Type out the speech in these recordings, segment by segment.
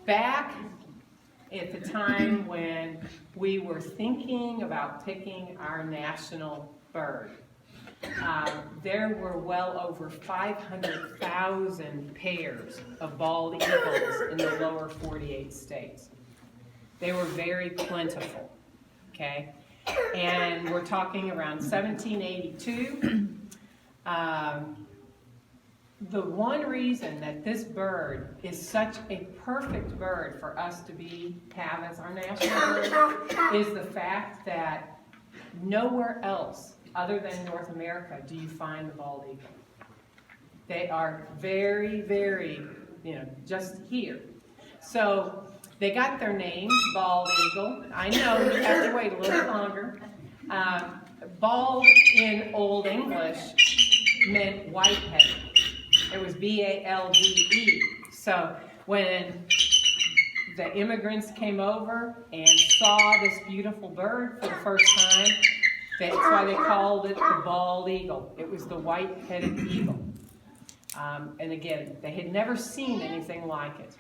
Back at the time when we were thinking about picking our national bird, there were well over 500,000 pairs of bald eagles in the lower 48 states. They were very plentiful, okay? And we're talking around 1782. The one reason that this bird is such a perfect bird for us to have as our national bird is the fact that nowhere else other than North America do you find the bald eagle. They are very, very, just here. So they got their name, bald eagle. I know you have to wait a little bit longer. Bald in Old English meant white-headed. It was B-A-L-D-E. So when the immigrants came over and saw this beautiful bird for the first time, that's why they called it the bald eagle. It was the white-headed eagle. And again, they had never seen anything like it.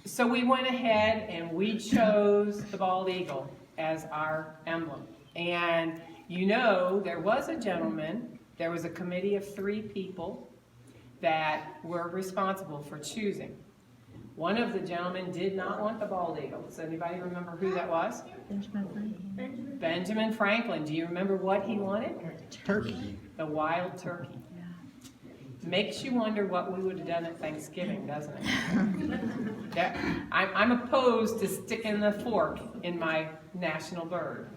So we went ahead and we chose the bald eagle as our emblem. And there was a gentleman, there was a committee of 3 people that were responsible for choosing. One of the gentlemen did not want the bald eagle. Does anybody remember who that was? Benjamin Franklin. Do you remember what he wanted? Turkey. The wild turkey. Makes you wonder what we would have done at Thanksgiving, doesn't it? I'm opposed to sticking the fork in my national bird.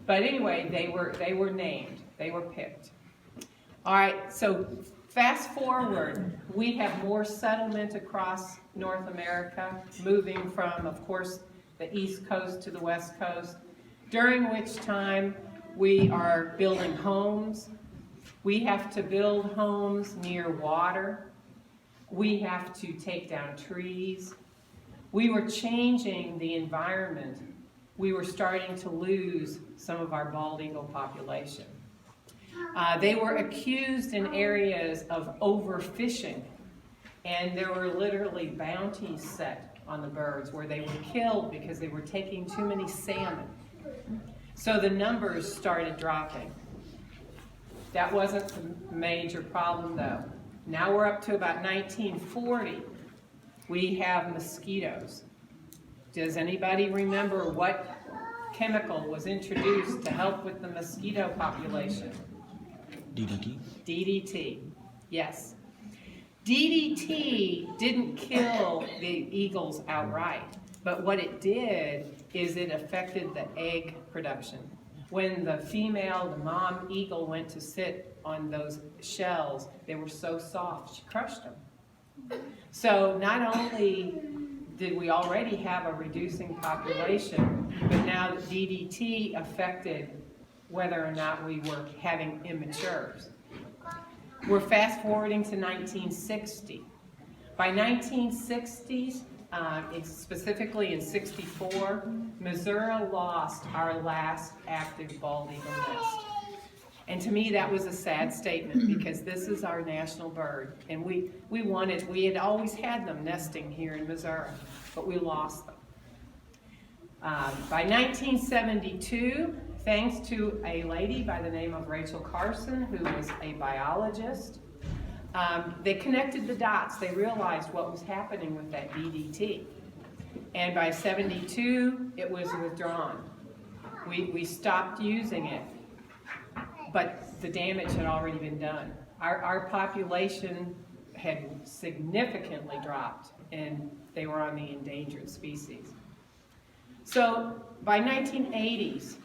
But anyway, they were named. They were picked. All right, so fast forward, we have more settlement across North America, moving from, of course, the East Coast to the West Coast, during which time we are building homes. We have to build homes near water. We have to take down trees. We were changing the environment. We were starting to lose some of our bald eagle population. They were accused in areas of overfishing, and there were literally bounties set on the birds where they were killed because they were taking too many salmon. So the numbers started dropping. That wasn't the major problem, though. Now we're up to about 1940. We have mosquitoes. Does anybody remember what chemical was introduced to help with the mosquito population? DDT. DDT, yes. DDT didn't kill the eagles outright, but what it did is it affected the egg production. When the mom eagle went to sit on those shells, they were so soft, she crushed them. So not only did we already have a reducing population, but now the DDT affected whether or not we were having immatures. We're fast forwarding to 1960. By 1960s, specifically in 64, Missouri lost our last active bald eagle nest. And to me, that was a sad statement because this is our national bird. And we had always had them nesting here in Missouri, but we lost them. By 1972, thanks to a lady by the name of Rachel Carson, who was a biologist, they connected the dots. They realized what was happening with that DDT. And by 72, it was withdrawn. We stopped using it, but the damage had already been done. Our population had significantly dropped, and they were on the endangered species. So by 1980s,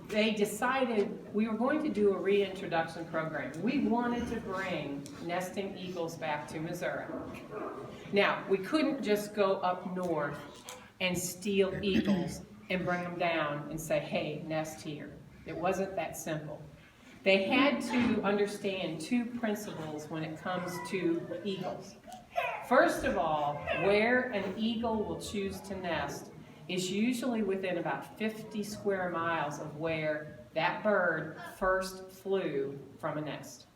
they decided we were going to do a reintroduction program. We wanted to bring nesting eagles back to Missouri. Now, we couldn't just go up north and steal eagles and bring them down and say, hey, nest here. It wasn't that simple. They had to understand 2 principles when it comes to eagles. First of all, where an eagle will choose to nest is usually within about 50 square miles of where that bird first flew from a nest.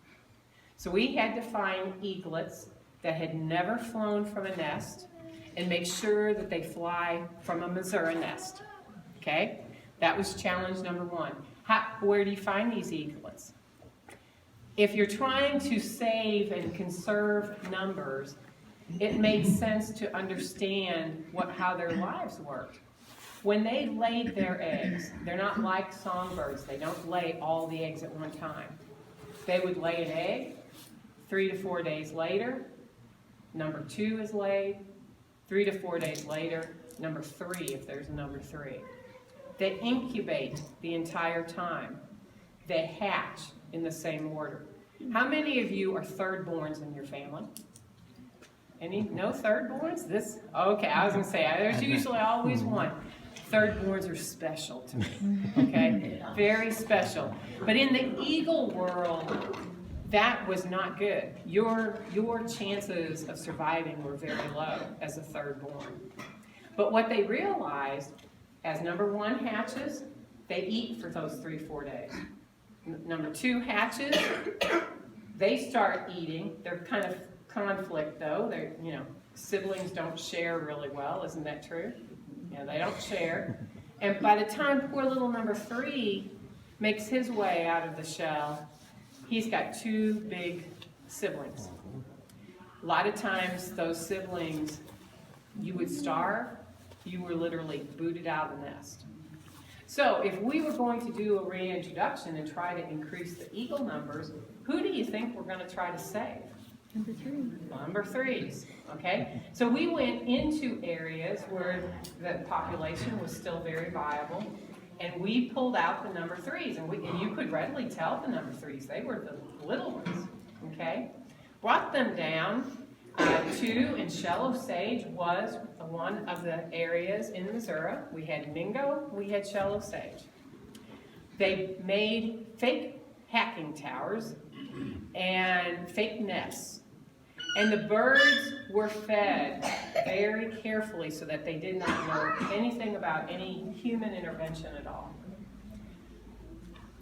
So we had to find eaglets that had never flown from a nest and make sure that they fly from a Missouri nest. Okay? That was challenge number one. Where do you find these eaglets? If you're trying to save and conserve numbers, it made sense to understand how their lives worked. When they laid their eggs, they're not like songbirds. They don't lay all the eggs at one time. They would lay an egg, 3 to 4 days later, number 2 is laid, 3 to 4 days later, number 3, if there's a number 3. They incubate the entire time. They hatch in the same order. How many of you are thirdborns in your family? Any? No thirdborns? Okay, I was going to say, there's usually always one. Thirdborns are special to me, okay? Very special. But in the eagle world, that was not good. Your chances of surviving were very low as a thirdborn. But what they realized, as number 1 hatches, they eat for those 3-4 days. Number 2 hatches, they start eating. They're kind of conflict though. Siblings don't share really well, isn't that true? Yeah, they don't share. And by the time poor little number 3 makes his way out of the shell, he's got 2 big siblings. A lot of times those siblings, you would starve, you were literally booted out of the nest. So if we were going to do a reintroduction and try to increase the eagle numbers, who do you think we're going to try to save? Number 3. Number 3s, okay? So we went into areas where the population was still very viable, and we pulled out the number 3s, and you could readily tell the number 3s. They were the little ones, okay? Brought them down to, and Schell, Osage was one of the areas in Missouri. We had Mingo, we had Schell, Osage. They made fake hacking towers and fake nests. And the birds were fed very carefully so that they did not know anything about any human intervention at all.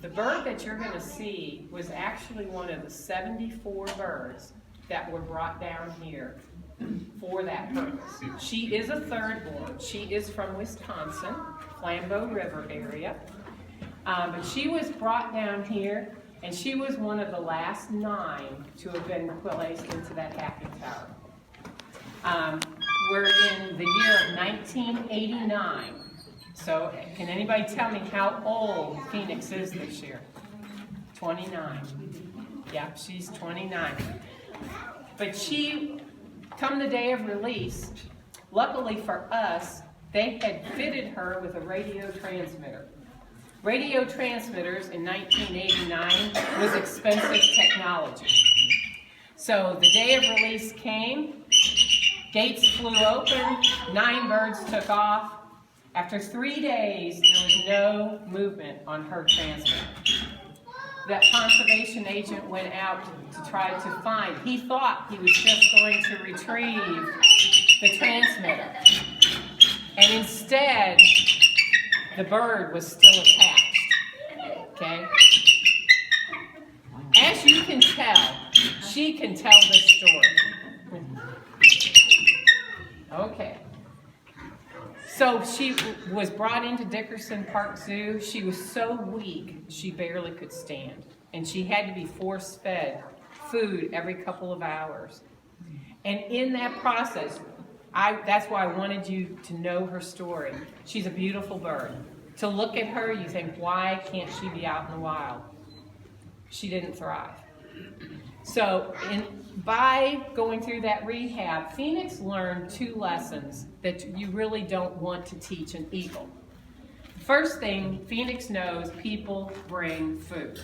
The bird that you're going to see was actually one of the 74 birds that were brought down here for that purpose. She is a thirdborn. She is from Wisconsin, Flambeau River area. But she was brought down here, and she was one of the last 9 to have been placed into that hacking tower. We're in the year of 1989. So can anybody tell me how old Phoenix is this year? 29. Yeah, she's 29. But she, come the day of release, luckily for us, they had fitted her with a radio transmitter. Radio transmitters in 1989 was expensive technology. So the day of release came, gates flew open, 9 birds took off. After 3 days, there was no movement on her transmitter. That conservation agent went out to try to find. He thought he was just going to retrieve the transmitter. And instead, the bird was still attached. Okay? As you can tell, she can tell this story. Okay. So she was brought into Dickerson Park Zoo. She was so weak, she barely could stand. And she had to be force-fed food every couple of hours. And in that process, that's why I wanted you to know her story. She's a beautiful bird. To look at her, you think, why can't she be out in the wild? She didn't thrive. So by going through that rehab, Phoenix learned 2 lessons that you really don't want to teach an eagle. First thing, Phoenix knows people bring food.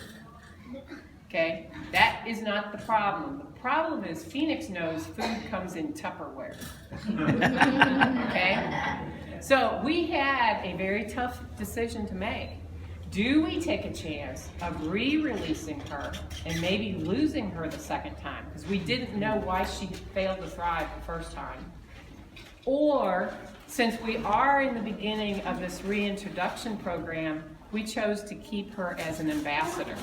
Okay? That is not the problem. The problem is Phoenix knows food comes in Tupperware. Okay? So we had a very tough decision to make. Do we take a chance of re-releasing her and maybe losing her the second time? Because we didn't know why she failed to thrive the first time. Or, since we are in the beginning of this reintroduction program, we chose to keep her as an ambassador.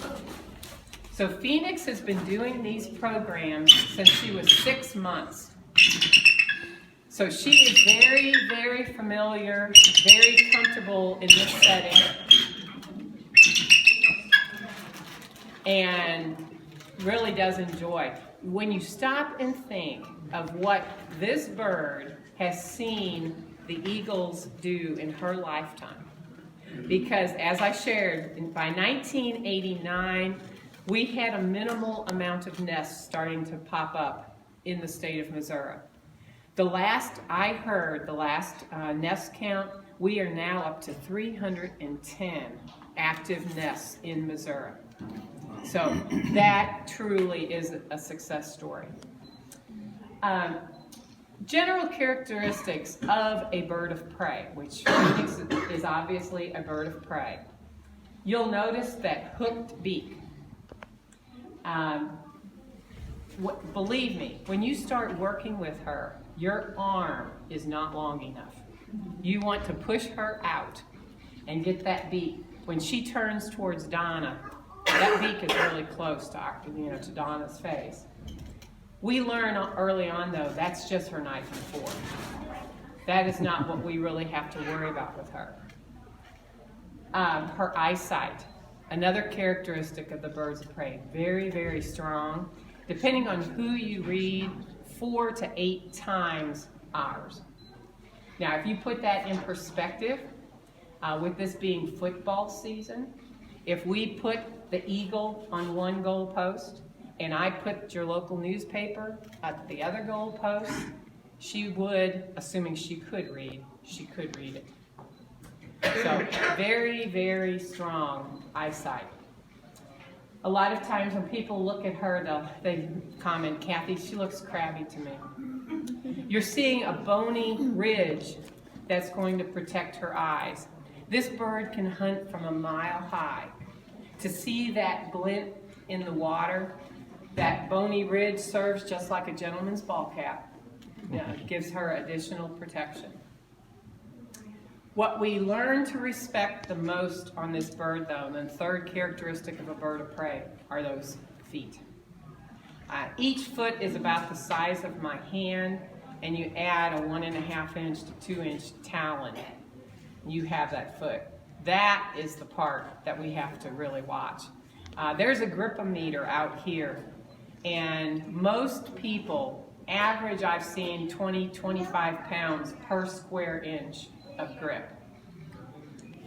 So Phoenix has been doing these programs since she was 6 months. So she is very, very familiar, very comfortable in this setting, and really does enjoy. When you stop and think of what this bird has seen the eagles do in her lifetime, because as I shared, by 1989, we had a minimal amount of nests starting to pop up in the state of Missouri. The last I heard, the last nest count, we are now up to 310 active nests in Missouri. So that truly is a success story. General characteristics of a bird of prey, which Phoenix is obviously a bird of prey. You'll notice that hooked beak. Believe me, when you start working with her, your arm is not long enough. You want to push her out and get that beak. When she turns towards Donna, that beak is really close to Donna's face. We learn early on, though, that's just her knife and fork. That is not what we really have to worry about with her. Her eyesight, another characteristic of the birds of prey, very, very strong. Depending on who you read, 4 to 8 times ours. Now, if you put that in perspective, with this being football season, if we put the eagle on one goal post and I put your local newspaper at the other goal post, she would, assuming she could read it. So very, very strong eyesight. A lot of times when people look at her, they comment, "Kathy, she looks crabby to me." You're seeing a bony ridge that's going to protect her eyes. This bird can hunt from a mile high. To see that glint in the water, that bony ridge serves just like a gentleman's ball cap. It gives her additional protection. What we learn to respect the most on this bird, though, and the third characteristic of a bird of prey, are those feet. Each foot is about the size of my hand, and you add a 1.5 inch to 2 inch talon. You have that foot. That is the part that we have to really watch. There's a gripometer out here, and most people, average I've seen 20-25 pounds per square inch of grip.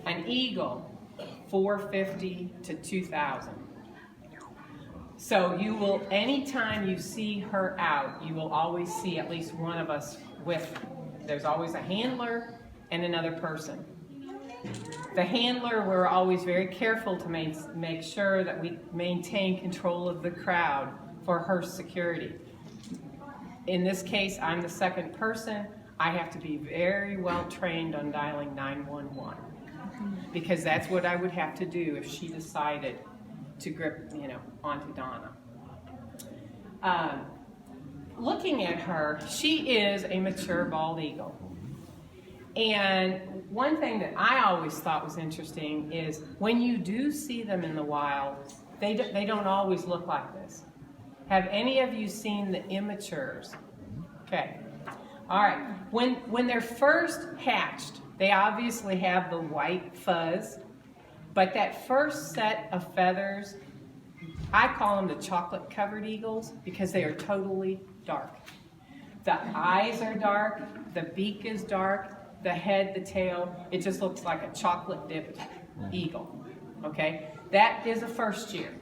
An eagle, 450 to 2,000. So you will, anytime you see her out, you will always see at least one of us with her. There's always a handler and another person. The handler, we're always very careful to make sure that we maintain control of the crowd for her security. In this case, I'm the second person. I have to be very well trained on dialing 911 because that's what I would have to do if she decided to grip, onto Donna. Looking at her, she is a mature bald eagle. And one thing that I always thought was interesting is when you do see them in the wild, they don't always look like this. Have any of you seen the immatures? Okay. All right. When they're first hatched, they obviously have the white fuzz, but that first set of feathers, I call them the chocolate-covered eagles because they are totally dark. The eyes are dark, the beak is dark, the head, the tail, it just looks like a chocolate-dipped eagle, okay? That is a first year.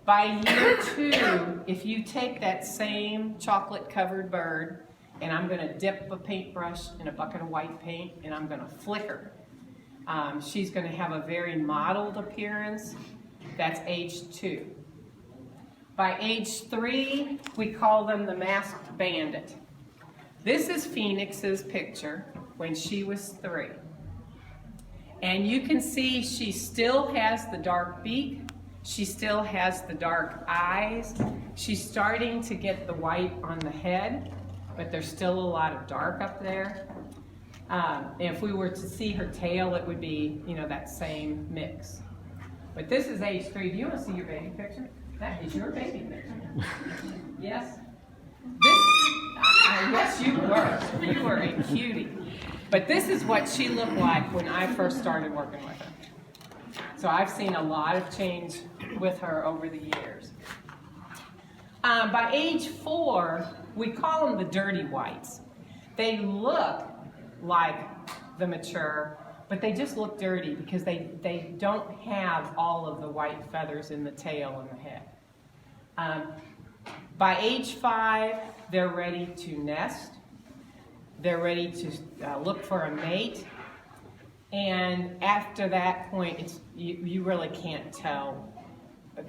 By year 2, if you take that same chocolate-covered bird, and I'm going to dip a paintbrush in a bucket of white paint, and I'm going to flick her. She's going to have a very mottled appearance. That's age 2. By age 3, we call them the masked bandit. This is Phoenix's picture when she was 3. And you can see she still has the dark beak. She still has the dark eyes. She's starting to get the white on the head, but there's still a lot of dark up there. If we were to see her tail, it would be, that same mix. But this is age 3. Do you want to see your baby picture? That is your baby picture. Yes? Yes, you were. You were a cutie. But this is what she looked like when I first started working with her. So I've seen a lot of change with her over the years. By age 4, we call them the dirty whites. They look like the mature, but they just look dirty because they don't have all of the white feathers in the tail and the head. By age 5, they're ready to nest. They're ready to look for a mate. And after that point, you really can't tell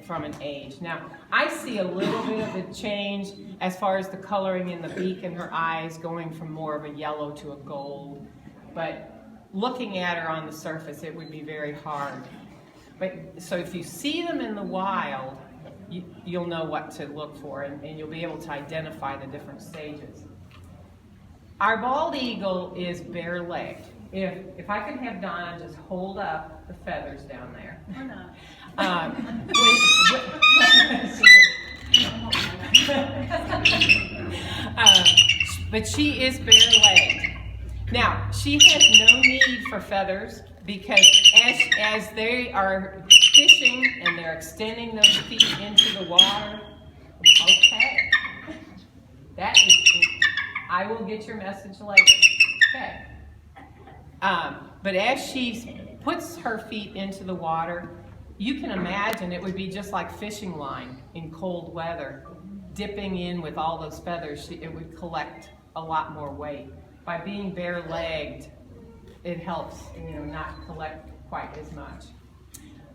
from an age. Now, I see a little bit of a change as far as the coloring in the beak and her eyes going from more of a yellow to a gold. But looking at her on the surface, it would be very hard. But so if you see them in the wild, you'll know what to look for, and you'll be able to identify the different stages. Our bald eagle is bare-legged. If I could have Donna just hold up the feathers down there. Or not. But she is bare-legged. Now, she has no need for feathers because as they are fishing and they're extending those feet into the water, okay. That is, I will get your message later. Okay. But as she puts her feet into the water, you can imagine it would be just like fishing line in cold weather. Dipping in with all those feathers, it would collect a lot more weight. By being bare-legged, it helps, not collect quite as much.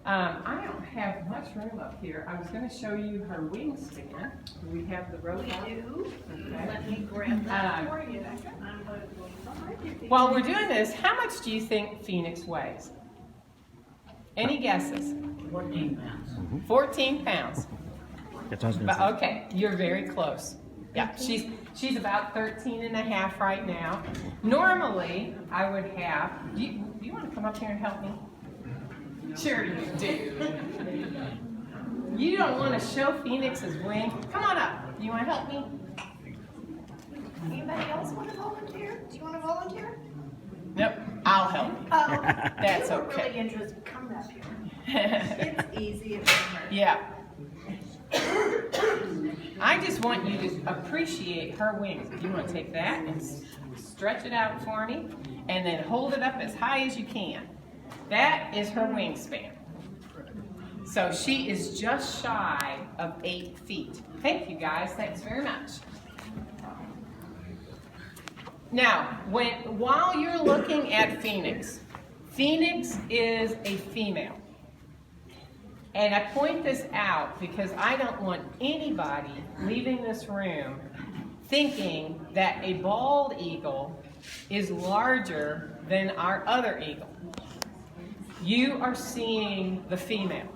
I don't have much room up here. I was going to show you her wingspan. Do we have the rope on? We do. Okay. Let me grab that for you. I'm going to go behind you. While we're doing this, how much do you think Phoenix weighs? Any guesses? 14 pounds. 14 pounds. That's what I was gonna But, say. okay, you're very close. Yeah, she's about 13 and a half right now. Normally, I would have, do you want to come up here and help me? Sure you do. You don't want to show Phoenix's wing? Come on up. You want to help me? Anybody else want to volunteer? Do you want to volunteer? Nope, I'll help you. Oh, That's you were okay. really interested. Come up here. It's easy. It doesn't hurt. Yeah. I just want you to appreciate her wings. If you want to take that and stretch it out for me, and then hold it up as high as you can. That is her wingspan. So she is just shy of 8 feet. Thank you guys. Thanks very much. Now, while you're looking at Phoenix, Phoenix is a female. And I point this out because I don't want anybody leaving this room thinking that a bald eagle is larger than our other eagle. You are seeing the female.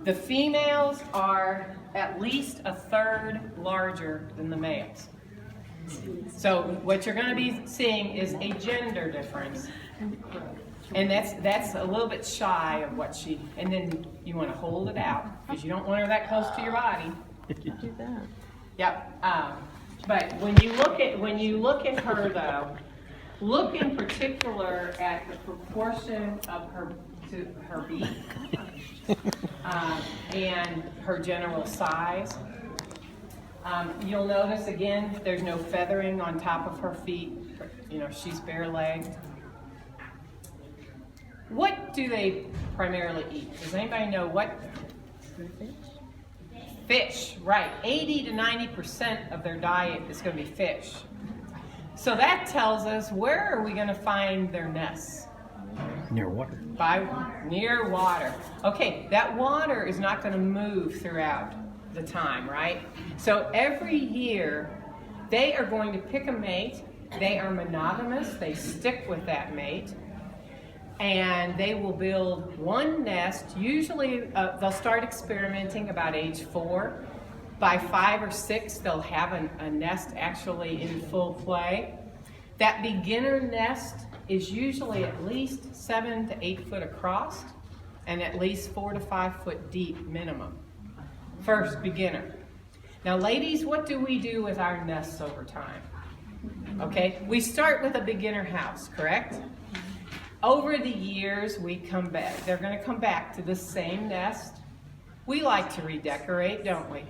The females are at least a third larger than the males. So what you're going to be seeing is a gender difference. And that's a little bit shy of what she, and then you want to hold it out because you don't want her that close to your body. Do that. Yep. But when you look at her though, look in particular at the proportion of her to her beak and her general size. You'll notice again, there's no feathering on top of her feet. She's bare-legged. What do they primarily eat? Does anybody know what? Fish, right. 80 to 90% of their diet is going to be fish. So that tells us, where are we going to find their nests? Near water. Near water. Okay, that water is not going to move throughout the time, right? So every year, they are going to pick a mate. They are monogamous. They stick with that mate. And they will build one nest. Usually they'll start experimenting about age 4. By 5 or 6, they'll have a nest actually in full play. That beginner nest is usually at least 7 to 8 foot across. and at least 4 to 5 foot deep minimum. First, beginner. Now ladies, what do we do with our nests over time? Okay, we start with a beginner house, correct? Over the years, we come back. They're going to come back to the same nest. We like to redecorate, don't we?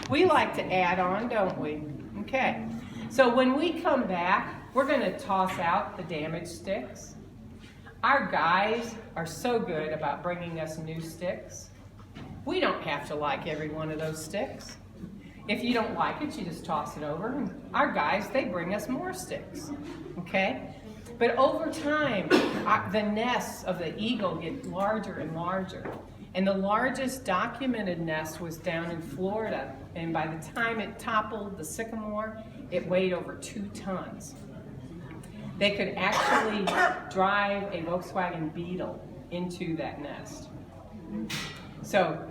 We like to add on, don't we? Okay, so when we come back, we're going to toss out the damaged sticks. Our guys are so good about bringing us new sticks. We don't have to like every one of those sticks. If you don't like it, you just toss it over. Our guys, they bring us more sticks, okay? But over time, the nests of the eagle get larger and larger. And the largest documented nest was down in Florida. And by the time it toppled the sycamore, it weighed over 2 tons. They could actually drive a Volkswagen Beetle into that nest. So,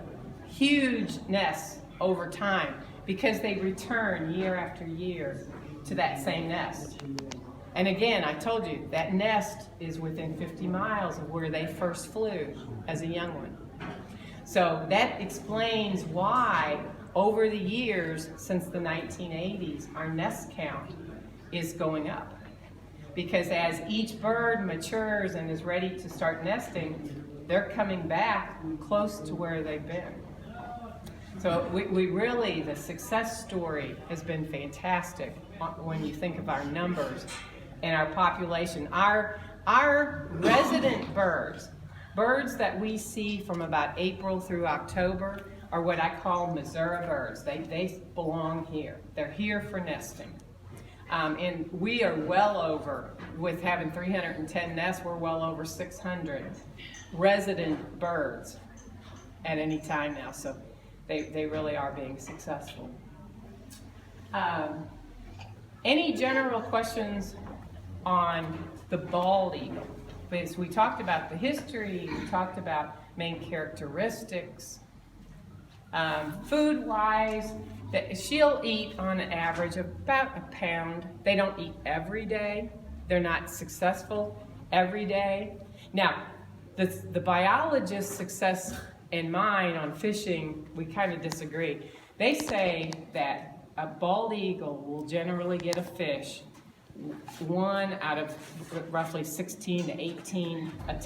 huge nests over time because they return year after year to that same nest. And again, I told you, that nest is within 50 miles of where they first flew as a young one. So that explains why, over the years, since the 1980s, our nest count is going up. Because as each bird matures and is ready to start nesting, they're coming back close to where they've been. So we really, the success story has been fantastic when you think of our numbers and our population. Our resident birds that we see from about April through October are what I call Missouri birds. They belong here. They're here for nesting. And we are well over, with having 310 nests, we're well over 600 resident birds at any time now. So they really are being successful. Any general questions on the bald eagle? Because we talked about the history, we talked about main characteristics. Food-wise, she'll eat on an average about a pound. They don't eat every day. They're not successful every day. Now, the biologist's success and mine on fishing, we kind of disagree. They say that a bald eagle will generally get a fish 1 out of roughly 16 to 18 attempts.